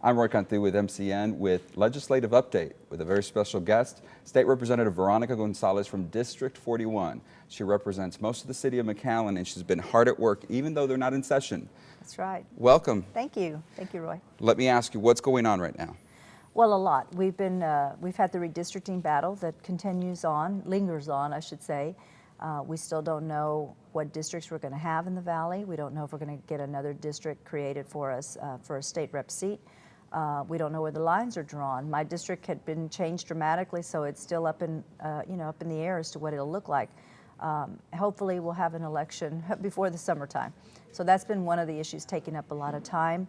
I'm Roy Conthi with MCN with Legislative Update with a very special guest, State Representative Veronica Gonzales from District 41. She represents most of the city of McAllen, and she's been hard at work even though they're not in session. That's right. Welcome. Thank you. Thank you, Roy. Let me ask you, what's going on right now? Well, a lot. We've had the redistricting battle that continues on, lingers on, I should say. We still don't know what districts we're going to have in the Valley. We don't know if we're going to get another district created for us for a state rep seat. We don't know where the lines are drawn. My district had been changed dramatically, so it's still up in the air as to what it'll look like. Hopefully, we'll have an election before the summertime. So that's been one of the issues taking up a lot of time.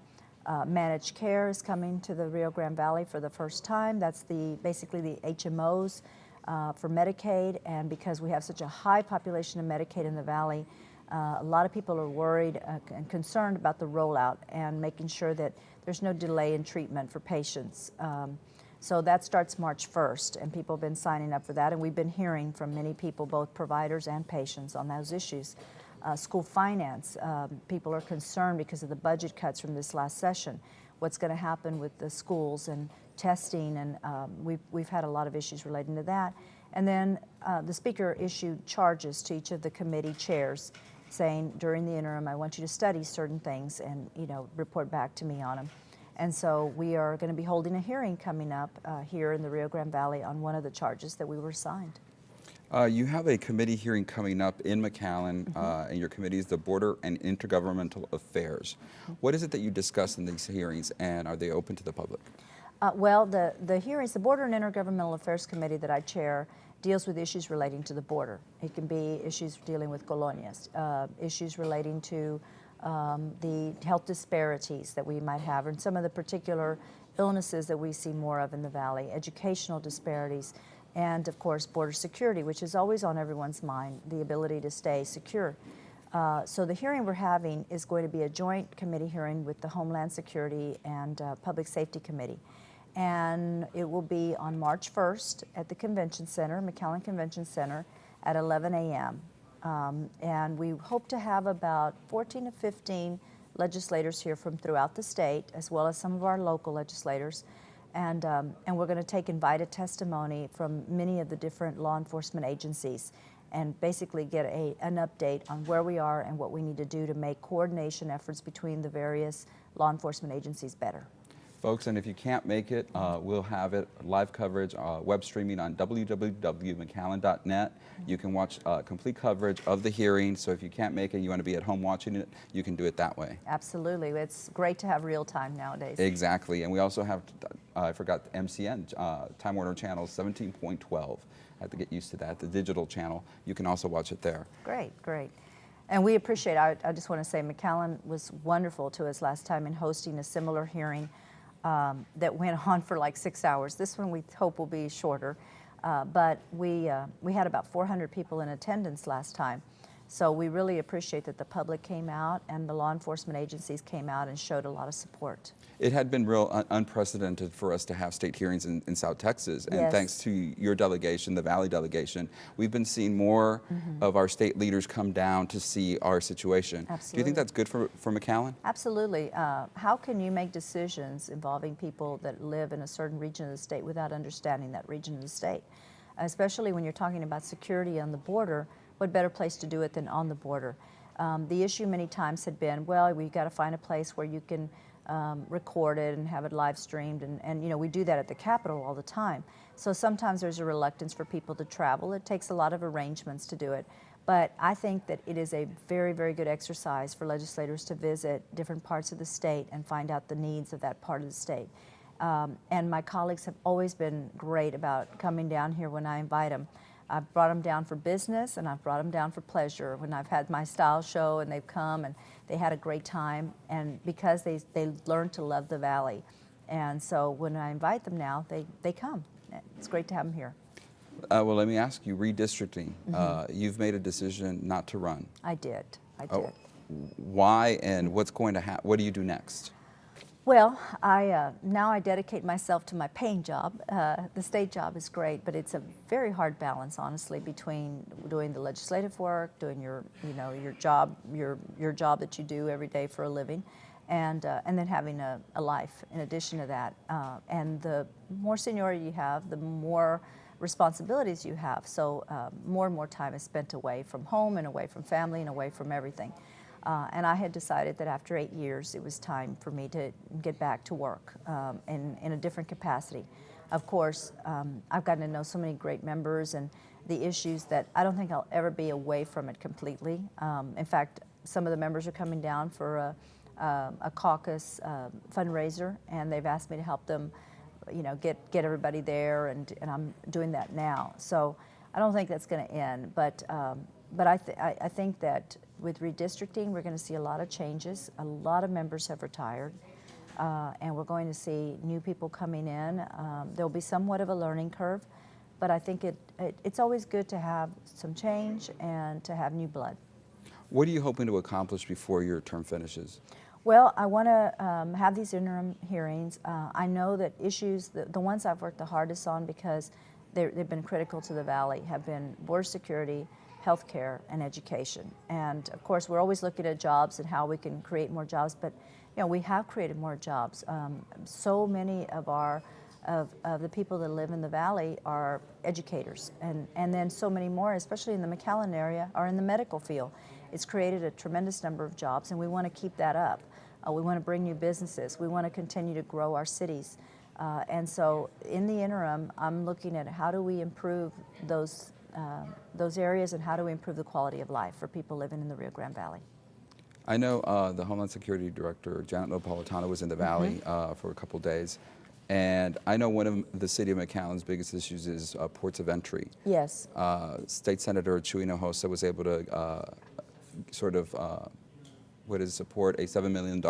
Managed care is coming to the Rio Grande Valley for the first time. That's basically the HMOs for Medicaid, and because we have such a high population of Medicaid in the Valley, a lot of people are worried and concerned about the rollout and making sure that there's no delay in treatment for patients. So that starts March 1st, and people have been signing up for that, and we've been hearing from many people, both providers and patients, on those issues. School finance, people are concerned because of the budget cuts from this last session. What's going to happen with the schools and testing, and we've had a lot of issues relating to that. And then the Speaker issued charges to each of the committee chairs, saying during the interim, I want you to study certain things and report back to me on them. And so we are going to be holding a hearing coming up here in the Rio Grande Valley on one of the charges that we were assigned. You have a committee hearing coming up in McAllen, and your committee is the Border and Intergovernmental Affairs. What is it that you discuss in these hearings, and are they open to the public? Well, the hearings, the Border and Intergovernmental Affairs Committee that I chair deals with issues relating to the border. It can be issues dealing with colonias, issues relating to the health disparities that we might have, and some of the particular illnesses that we see more of in the Valley, educational disparities, and of course border security, which is always on everyone's mind, the ability to stay secure. So the hearing we're having is going to be a joint committee hearing with the Homeland Security and Public Safety Committee. And it will be on March 1st at the Convention Center, McAllen Convention Center, at 11 a.m. And we hope to have about 14 to 15 legislators here from throughout the state, as well as some of our local legislators. And we're going to take invited testimony from many of the different law enforcement agencies and basically get an update on where we are and what we need to do to make coordination efforts between the various law enforcement agencies better. Folks, and if you can't make it, we'll have it live coverage, web streaming on www.mcallen.net. You can watch complete coverage of the hearing, so if you can't make it, you want to be at home watching it, you can do it that way. Absolutely. It's great to have real time nowadays. Exactly, and we also have, I forgot, MCN, Time Warner Channel 17.12. I have to get used to that, the digital channel. You can also watch it there. Great, great. And we appreciate, I just want to say, McAllen was wonderful to us last time in hosting a similar hearing that went on for like 6 hours. This one we hope will be shorter, but we had about 400 people in attendance last time. So we really appreciate that the public came out and the law enforcement agencies came out and showed a lot of support. It had been real unprecedented for us to have state hearings in South Texas, and yes. Thanks to your delegation, the Valley delegation, we've been seeing more of our state leaders come down to see our situation. Absolutely. Do you think that's good for McAllen? Absolutely. How can you make decisions involving people that live in a certain region of the state without understanding that region of the state? Especially when you're talking about security on the border, what better place to do it than on the border? The issue many times had been, well, we've got to find a place where you can record it and have it live streamed, and we do that at the Capitol all the time. So sometimes there's a reluctance for people to travel. It takes a lot of arrangements to do it. But I think that it is a very, very good exercise for legislators to visit different parts of the state and find out the needs of that part of the state. And my colleagues have always been great about coming down here when I invite them. I've brought them down for business, and I've brought them down for pleasure when I've had my style show, and they've come and they had a great time, and because they learned to love the Valley. And so when I invite them now, they come. It's great to have them here. Well, let me ask you, redistricting. You've made a decision not to run. I did. Why, and what's going to happen? What do you do next? Well, now I dedicate myself to my paying job. The state job is great, but it's a very hard balance, honestly, between doing the legislative work, doing your job that you do every day for a living, and then having a life in addition to that. And the more seniority you have, the more responsibilities you have. So more and more time is spent away from home and away from family and away from everything. And I had decided that after 8 years, it was time for me to get back to work in a different capacity. Of course, I've gotten to know so many great members and the issues that I don't think I'll ever be away from it completely. In fact, some of the members are coming down for a caucus fundraiser, and they've asked me to help them, get everybody there, and I'm doing that now. So I don't think that's going to end, but I think that with redistricting, we're going to see a lot of changes. A lot of members have retired, and we're going to see new people coming in. There'll be somewhat of a learning curve, but I think it's always good to have some change and to have new blood. What are you hoping to accomplish before your term finishes? Well, I want to have these interim hearings. I know that issues, the ones I've worked the hardest on because they've been critical to the Valley, have been border security, healthcare, and education. And of course, we're always looking at jobs and how we can create more jobs, but we have created more jobs. So many of the people that live in the Valley are educators, and then so many more, especially in the McAllen area, are in the medical field. It's created a tremendous number of jobs, and we want to keep that up. We want to bring new businesses. We want to continue to grow our cities. And so in the interim, I'm looking at how do we improve those areas and how do we improve the quality of life for people living in the Rio Grande Valley. I know the Homeland Security Director, Janet Napolitano, was in the Valley for a couple days. And I know one of the city of McAllen's biggest issues is ports of entry. Yes. State Senator Chuy Hinojosa was able to support a $7 million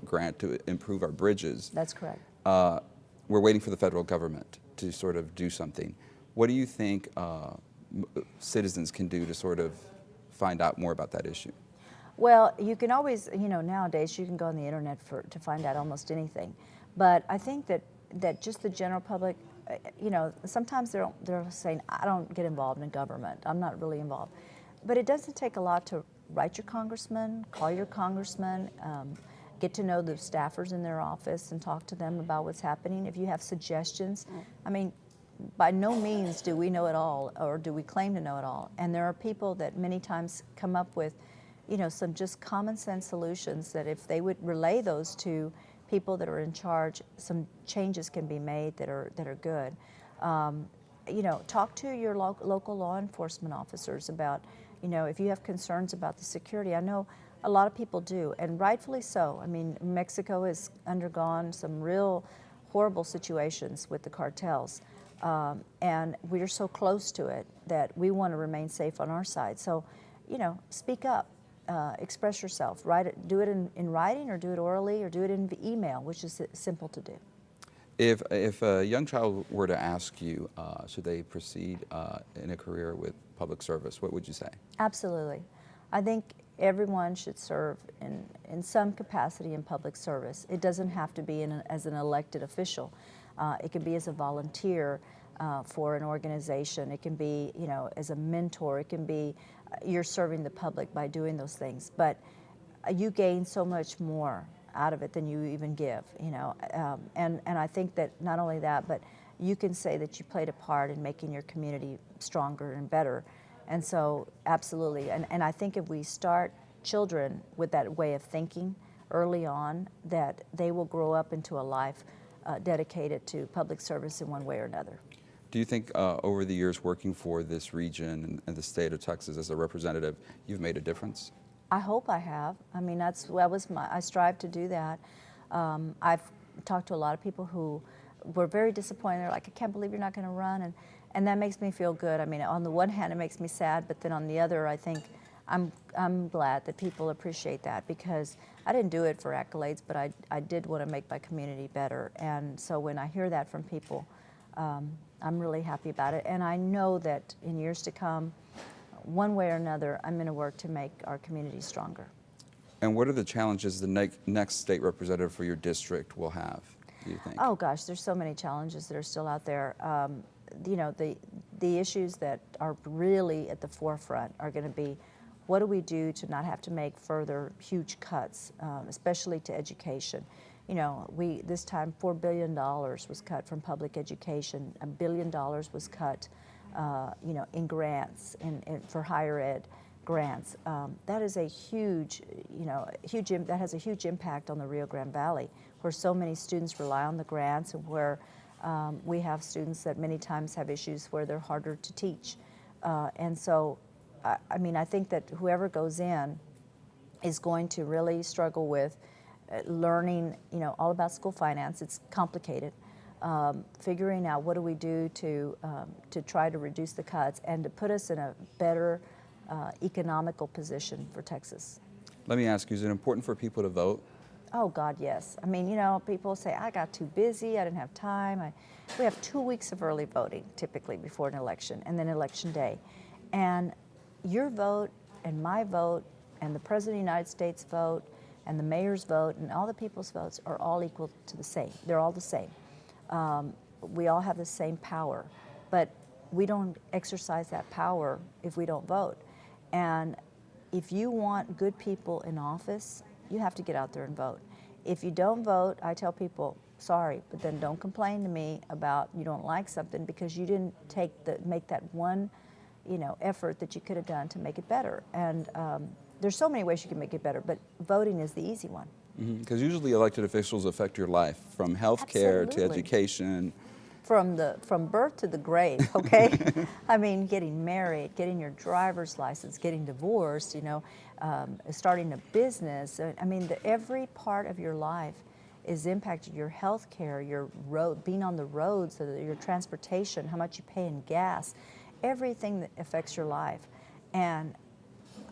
grant to improve our bridges. That's correct. We're waiting for the federal government to sort of do something. What do you think citizens can do to sort of find out more about that issue? Well, you can always, nowadays you can go on the internet to find out almost anything. But I think that just the general public, sometimes they're saying, I don't get involved in government. I'm not really involved. But it doesn't take a lot to write your congressman, call your congressman, get to know the staffers in their office and talk to them about what's happening. If you have suggestions, I mean, by no means do we know it all or do we claim to know it all. And there are people that many times come up with, some just common sense solutions that if they would relay those to people that are in charge, some changes can be made that are good. Talk to your local law enforcement officers about, if you have concerns about the security. I know a lot of people do, and rightfully so. I mean, Mexico has undergone some real horrible situations with the cartels, and we're so close to it that we want to remain safe on our side. So, speak up. Express yourself. Do it in writing, or do it orally, or do it in email, which is simple to do. If a young child were to ask you, should they proceed in a career with public service, what would you say? Absolutely. I think everyone should serve in some capacity in public service. It doesn't have to be as an elected official. It can be as a volunteer for an organization. It can be, as a mentor. It can be you're serving the public by doing those things. But you gain so much more out of it than you even give, and I think that not only that, but you can say that you played a part in making your community stronger and better. And so absolutely, and I think if we start children with that way of thinking early on, that they will grow up into a life dedicated to public service in one way or another. Do you think over the years working for this region and the state of Texas as a representative, you've made a difference? I hope I have. I mean, I strive to do that. I've talked to a lot of people who were very disappointed. They're like, I can't believe you're not going to run. And that makes me feel good. I mean, on the one hand, it makes me sad, but then on the other, I think I'm glad that people appreciate that, because I didn't do it for accolades, but I did want to make my community better. And so when I hear that from people, I'm really happy about it. And I know that in years to come, one way or another, I'm going to work to make our community stronger. And what are the challenges the next state representative for your district will have, do you think? Oh gosh, there's so many challenges that are still out there. The issues that are really at the forefront are going to be what do we do to not have to make further huge cuts, especially to education? You know, this time $4 billion was cut from public education. $1 billion was cut, you know, in grants for higher ed grants. That is a huge, you know, that has a huge impact on the Rio Grande Valley, where so many students rely on the grants, and where we have students that many times have issues where they're harder to teach. And so, I mean, I think that whoever goes in is going to really struggle with learning, you know, all about school finance. It's complicated. Figuring out what do we do to try to reduce the cuts and to put us in a better economical position for Texas. Let me ask you, is it important for people to vote? Oh, God, yes. I mean, you know, people say, I got too busy, I didn't have time. We have 2 weeks of early voting, typically, before an election, and then election day. And your vote and my vote and the President of the United States vote and the mayor's vote and all the people's votes are all equal to the same. They're all the same. We all have the same power, but we don't exercise that power if we don't vote. And if you want good people in office, you have to get out there and vote. If you don't vote, I tell people, sorry, but then don't complain to me about you don't like something because you didn't make that one, you know, effort that you could have done to make it better. And there's so many ways you can make it better, but voting is the easy one. Because usually elected officials affect your life, from health care to Absolutely. education. From birth to the grave, okay? I mean, getting married, getting your driver's license, getting divorced, you know, starting a business. I mean, every part of your life is impacted. Your health care, your road, being on the roads, your transportation, how much you pay in gas, everything that affects your life. And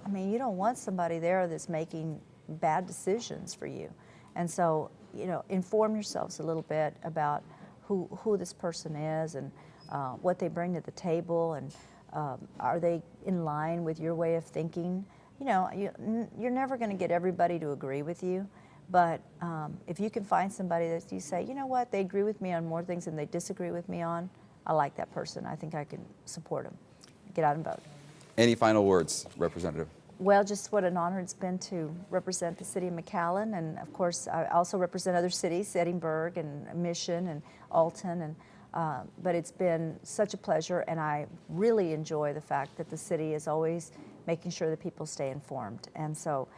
I mean, you don't want somebody there that's making bad decisions for you. And so, you know, inform yourselves a little bit about who this person is and what they bring to the table, and are they in line with your way of thinking. You know, you're never going to get everybody to agree with you, but if you can find somebody that you say, you know what, they agree with me on more things than they disagree with me on, I like that person, I think I can support them. Get out and vote. Any final words, Representative? Well, just what an honor it's been to represent the city of McAllen, and of course I also represent other cities, Edinburgh and Mission and Alton, and but it's been such a pleasure, and I really enjoy the fact that the city is always making sure that people stay informed. And so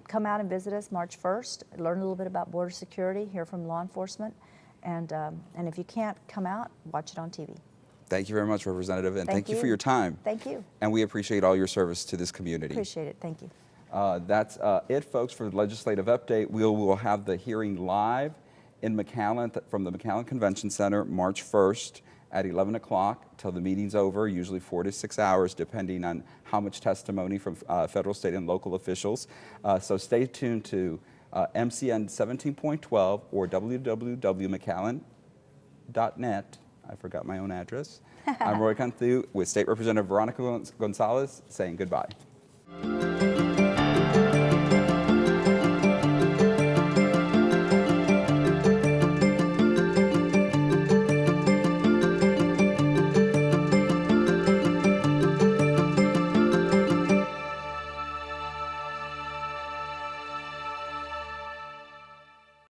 come out and visit us March 1st, learn a little bit about border security, hear from law enforcement, and if you can't come out, watch it on TV. Thank you very much, Representative, and thank you for you. your time. Thank you. And we appreciate all your service to this community. Appreciate it. Thank you. That's it, folks, for the legislative update. We will have the hearing live in McAllen from the McAllen Convention Center March 1st at 11 o'clock till the meeting's over, usually 4 to 6 hours, depending on how much testimony from federal, state, and local officials. So stay tuned to MCN 17.12 or www.mcallen.net. I forgot my own address. I'm Roy Canthu with State Representative Veronica Gonzales saying goodbye.